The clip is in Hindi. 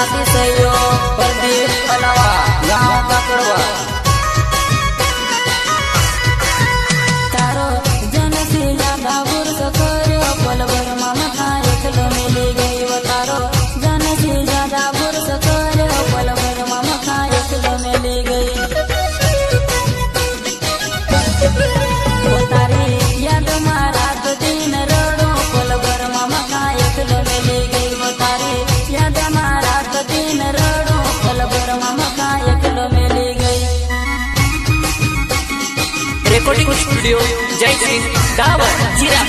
साथी सहयोग प्रदीप अलावा गाँव काकड़वा। तारो जन से ज्यादा बुर्स कर्यो पल भर मामा था एकलो मिली गई वो। तारो जन से ज्यादा बुर्स कर्यो पल भर मामा था एकलो मिली गई वो। तारी याद में रात दिन रड़ो पल भर मामा था एकलो मिली गई वो। तारी याद में रात दिन रड़ो पल भर मामा था एकलो मिली गई। रेकॉर्डिंग स्टूडियो जय सिंह दावर जीरा।